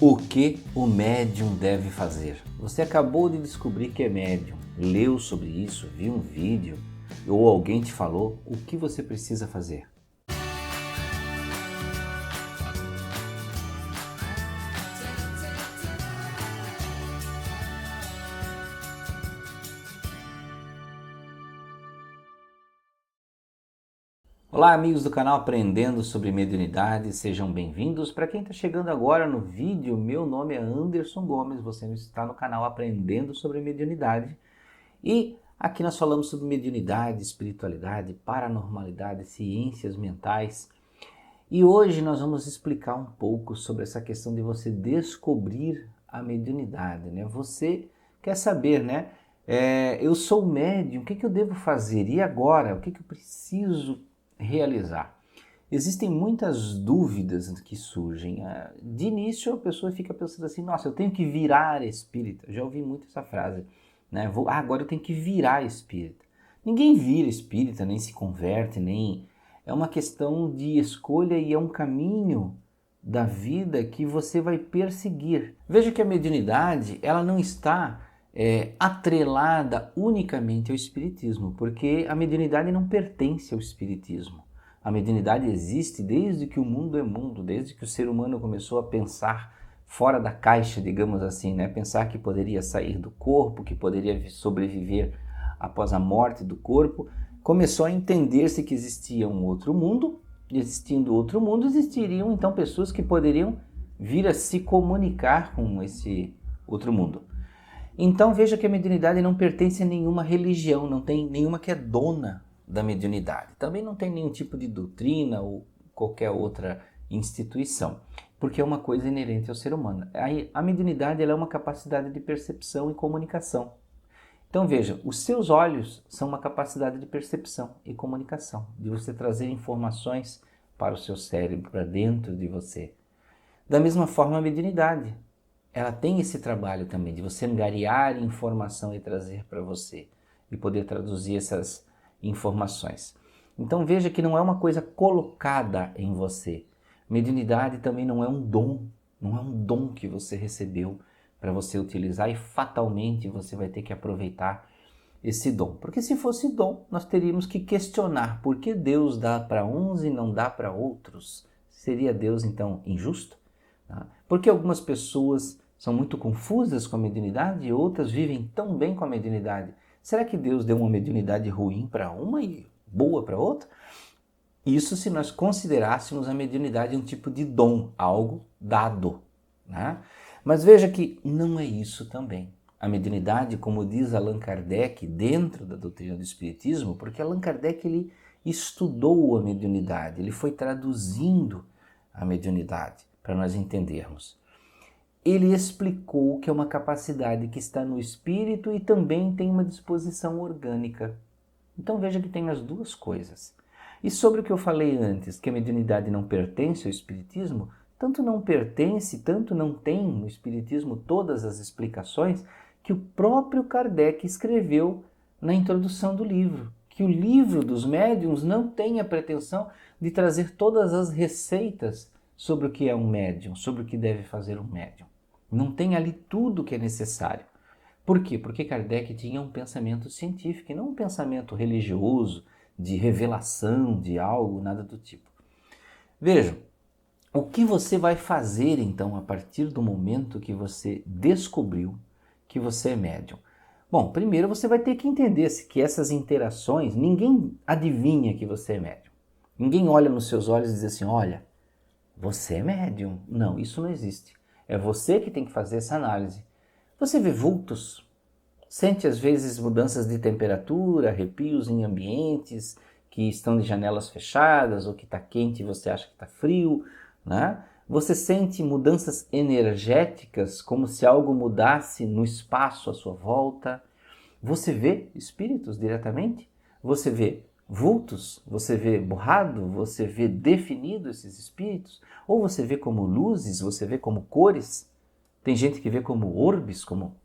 O que o médium deve fazer? Você acabou de descobrir que é médium, leu sobre isso, viu um vídeo ou alguém te falou, o que você precisa fazer? Olá amigos do canal Aprendendo sobre Mediunidade, sejam bem-vindos. Para quem está chegando agora no vídeo, meu nome é Anderson Gomes, você está no canal Aprendendo sobre Mediunidade e aqui nós falamos sobre mediunidade, espiritualidade, paranormalidade, ciências mentais e hoje nós vamos explicar um pouco sobre essa questão de você descobrir a mediunidade, né? Você quer saber, né? Eu sou médium, o que eu devo fazer? E agora? O que eu preciso realizar? Existem muitas dúvidas que surgem. De início a pessoa fica pensando assim, nossa, eu tenho que virar espírita. Já ouvi muito essa frase, né? Agora eu tenho que virar espírita. Ninguém vira espírita, nem se converte, nem... É uma questão de escolha e é um caminho da vida que você vai perseguir. Veja que a mediunidade, ela não está atrelada unicamente ao espiritismo, porque a mediunidade não pertence ao espiritismo. A mediunidade existe desde que o mundo é mundo, desde que o ser humano começou a pensar fora da caixa, digamos assim, né? Pensar que poderia sair do corpo, que poderia sobreviver após a morte do corpo. Começou a entender-se que existia um outro mundo, e existindo outro mundo, existiriam então pessoas que poderiam vir a se comunicar com esse outro mundo. Então veja que a mediunidade não pertence a nenhuma religião, não tem nenhuma que é dona da mediunidade. Também não tem nenhum tipo de doutrina ou qualquer outra instituição, porque é uma coisa inerente ao ser humano. A mediunidade ela é uma capacidade de percepção e comunicação. Então veja, os seus olhos são uma capacidade de percepção e comunicação, de você trazer informações para o seu cérebro, para dentro de você. Da mesma forma a mediunidade, ela tem esse trabalho também de você angariar informação e trazer para você e poder traduzir essas informações. Então veja que não é uma coisa colocada em você. Mediunidade também não é um dom que você recebeu para você utilizar e fatalmente você vai ter que aproveitar esse dom. Porque se fosse dom, nós teríamos que questionar por que Deus dá para uns e não dá para outros. Seria Deus então injusto? Porque algumas pessoas são muito confusas com a mediunidade e outras vivem tão bem com a mediunidade. Será que Deus deu uma mediunidade ruim para uma e boa para outra? Isso se nós considerássemos a mediunidade um tipo de dom, algo dado, né? Mas veja que não é isso também. A mediunidade, como diz Allan Kardec, dentro da doutrina do Espiritismo, porque Allan Kardec ele estudou a mediunidade, ele foi traduzindo a mediunidade para nós entendermos. Ele explicou que é uma capacidade que está no espírito e também tem uma disposição orgânica. Então veja que tem as duas coisas. E sobre o que eu falei antes, que a mediunidade não pertence ao espiritismo, tanto não pertence, tanto não tem no espiritismo todas as explicações que o próprio Kardec escreveu na introdução do livro. Que o livro dos médiuns não tem a pretensão de trazer todas as receitas sobre o que é um médium, sobre o que deve fazer um médium. Não tem ali tudo o que é necessário. Por quê? Porque Kardec tinha um pensamento científico e não um pensamento religioso, de revelação de algo, nada do tipo. Vejam, o que você vai fazer então a partir do momento que você descobriu que você é médium? Bom, primeiro você vai ter que entender que essas interações, ninguém adivinha que você é médium. Ninguém olha nos seus olhos e diz assim, olha, você é médium. Não, isso não existe. É você que tem que fazer essa análise. Você vê vultos, sente às vezes mudanças de temperatura, arrepios em ambientes que estão de janelas fechadas ou que está quente e você acha que está frio, né? Você sente mudanças energéticas como se algo mudasse no espaço à sua volta. Você vê espíritos diretamente? Você vê vultos? Você vê borrado? Você vê definido esses espíritos? Ou você vê como luzes? Você vê como cores? Tem gente que vê como orbes, como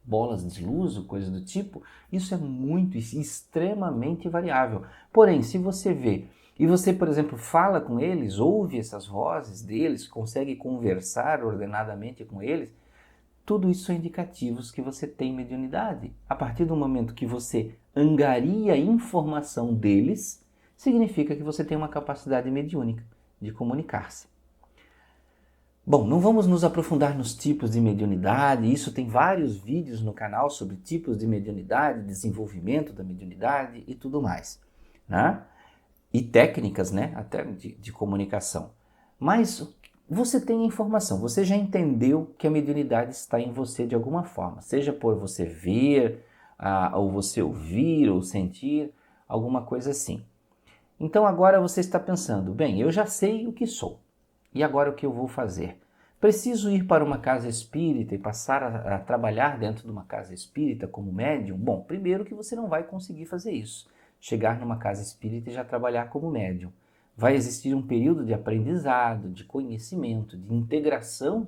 bolas de luz ou coisa do tipo. Isso é muito, extremamente variável. Porém, se você vê e você, por exemplo, fala com eles, ouve essas vozes deles, consegue conversar ordenadamente com eles, tudo isso são indicativos que você tem mediunidade. A partir do momento que você angaria informação deles, significa que você tem uma capacidade mediúnica de comunicar-se. Bom, não vamos nos aprofundar nos tipos de mediunidade, isso tem vários vídeos no canal sobre tipos de mediunidade, desenvolvimento da mediunidade e tudo mais, né? E técnicas, né, até de comunicação. Mas você tem informação, você já entendeu que a mediunidade está em você de alguma forma, seja por você ver, ou você ouvir, ou sentir, alguma coisa assim. Então agora você está pensando, bem, eu já sei o que sou, e agora o que eu vou fazer? Preciso ir para uma casa espírita e passar a trabalhar dentro de uma casa espírita como médium? Bom, primeiro que você não vai conseguir fazer isso. Chegar numa casa espírita e já trabalhar como médium. Vai existir um período de aprendizado, de conhecimento, de integração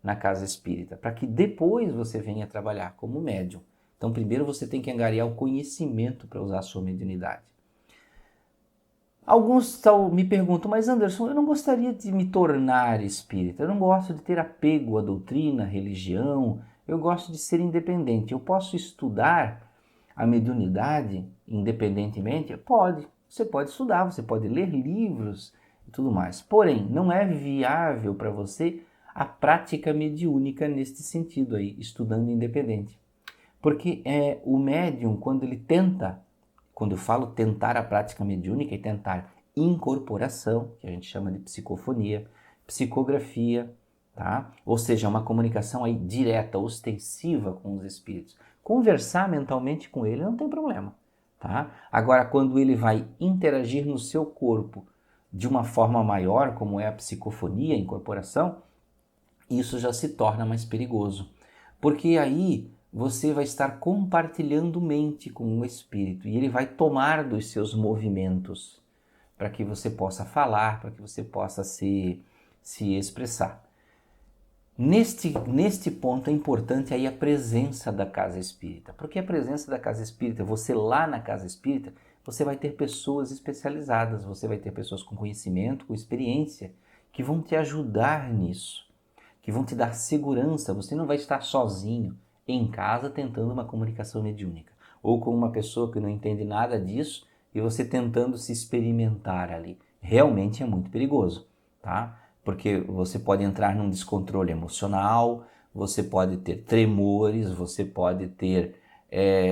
na casa espírita, para que depois você venha trabalhar como médium. Então, primeiro você tem que angariar o conhecimento para usar a sua mediunidade. Alguns me perguntam, mas Anderson, eu não gostaria de me tornar espírita, eu não gosto de ter apego à doutrina, à religião, eu gosto de ser independente. Eu posso estudar a mediunidade independentemente? Pode, você pode estudar, você pode ler livros e tudo mais. Porém, não é viável para você a prática mediúnica neste sentido aí, estudando independente. Porque o médium, quando ele tenta, quando eu falo tentar a prática mediúnica e tentar incorporação, que a gente chama de psicofonia, psicografia, tá? Ou seja, uma comunicação aí direta, ostensiva com os espíritos. Conversar mentalmente com ele não tem problema, tá? Agora, quando ele vai interagir no seu corpo de uma forma maior, como é a psicofonia, a incorporação, isso já se torna mais perigoso. Porque aí você vai estar compartilhando mente com o espírito e ele vai tomar dos seus movimentos para que você possa falar, para que você possa se expressar. Neste ponto é importante aí a presença da casa espírita. Porque a presença da casa espírita, você lá na casa espírita, você vai ter pessoas especializadas, você vai ter pessoas com conhecimento, com experiência, que vão te ajudar nisso, que vão te dar segurança. Você não vai estar sozinho em casa tentando uma comunicação mediúnica, ou com uma pessoa que não entende nada disso e você tentando se experimentar ali. Realmente é muito perigoso, tá? Porque você pode entrar num descontrole emocional, você pode ter tremores, você pode ter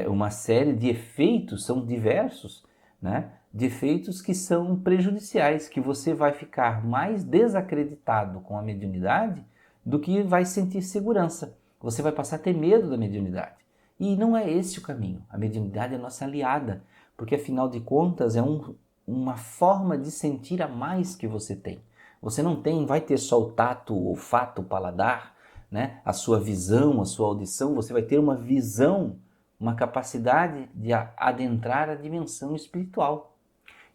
uma série de efeitos, são diversos, né? De efeitos que são prejudiciais, que você vai ficar mais desacreditado com a mediunidade do que vai sentir segurança. Você vai passar a ter medo da mediunidade. E não é esse o caminho. A mediunidade é nossa aliada, porque afinal de contas é uma forma de sentir a mais que você tem. Você não vai ter só o tato, o olfato, o paladar, né? A sua visão, a sua audição, você vai ter uma visão, uma capacidade de adentrar a dimensão espiritual.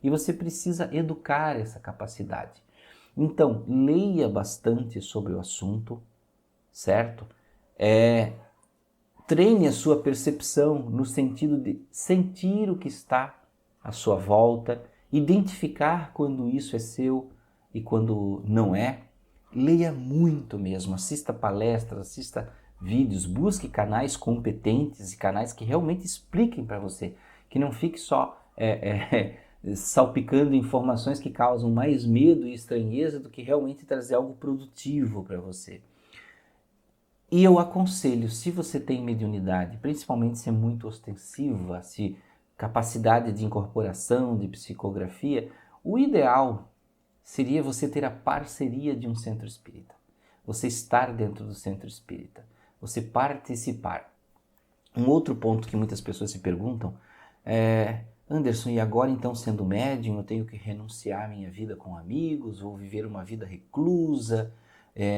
E você precisa educar essa capacidade. Então, leia bastante sobre o assunto, certo? Treine a sua percepção no sentido de sentir o que está à sua volta, identificar quando isso é seu e quando não é. Leia muito mesmo, assista palestras, assista vídeos, busque canais competentes e canais que realmente expliquem para você, que não fique só salpicando informações que causam mais medo e estranheza do que realmente trazer algo produtivo para você. E eu aconselho, se você tem mediunidade, principalmente se é muito ostensiva, se capacidade de incorporação, de psicografia, o ideal seria você ter a parceria de um centro espírita. Você estar dentro do centro espírita, você participar. Um outro ponto que muitas pessoas se perguntam é: Anderson, e agora então sendo médium eu tenho que renunciar à minha vida com amigos, vou viver uma vida reclusa,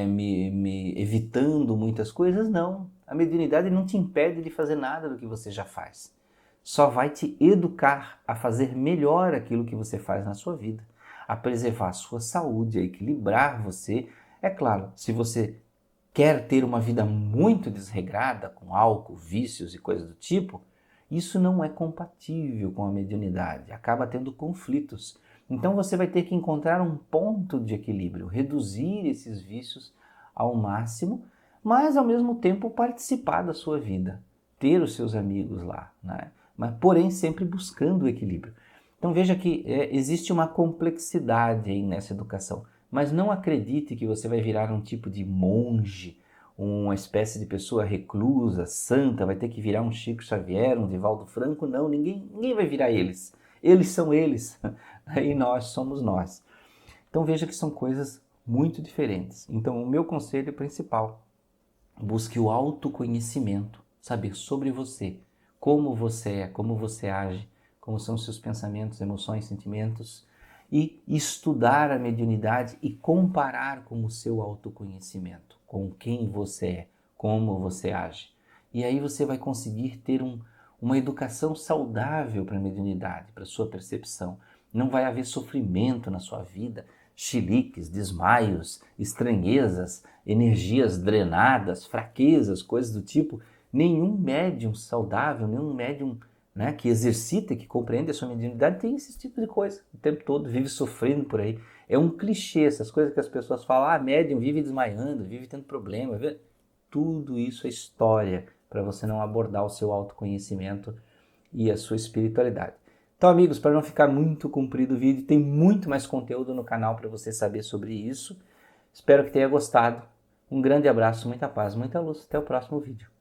me evitando muitas coisas? Não, a mediunidade não te impede de fazer nada do que você já faz. Só vai te educar a fazer melhor aquilo que você faz na sua vida, a preservar a sua saúde, a equilibrar você. É claro, se você quer ter uma vida muito desregrada, com álcool, vícios e coisas do tipo, isso não é compatível com a mediunidade, acaba tendo conflitos. Então você vai ter que encontrar um ponto de equilíbrio, reduzir esses vícios ao máximo, mas ao mesmo tempo participar da sua vida, ter os seus amigos lá, né? Mas porém sempre buscando o equilíbrio. Então veja que existe uma complexidade aí nessa educação, mas não acredite que você vai virar um tipo de monge, uma espécie de pessoa reclusa, santa, vai ter que virar um Chico Xavier, um Divaldo Franco, não, ninguém vai virar eles. Eles são eles e nós somos nós. Então veja que são coisas muito diferentes. Então o meu conselho principal, busque o autoconhecimento, saber sobre você, como você é, como você age, como são os seus pensamentos, emoções, sentimentos, e estudar a mediunidade e comparar com o seu autoconhecimento, com quem você é, como você age. E aí você vai conseguir ter uma educação saudável para a mediunidade, para a sua percepção. Não vai haver sofrimento na sua vida, chiliques, desmaios, estranhezas, energias drenadas, fraquezas, coisas do tipo. Nenhum médium saudável, nenhum médium, né, que exercita, que compreende a sua mediunidade, tem esse tipo de coisa o tempo todo, vive sofrendo por aí. É um clichê, essas coisas que as pessoas falam, médium vive desmaiando, vive tendo problema. Tudo isso é história para você não abordar o seu autoconhecimento e a sua espiritualidade. Então, amigos, para não ficar muito comprido o vídeo, tem muito mais conteúdo no canal para você saber sobre isso. Espero que tenha gostado. Um grande abraço, muita paz, muita luz. Até o próximo vídeo.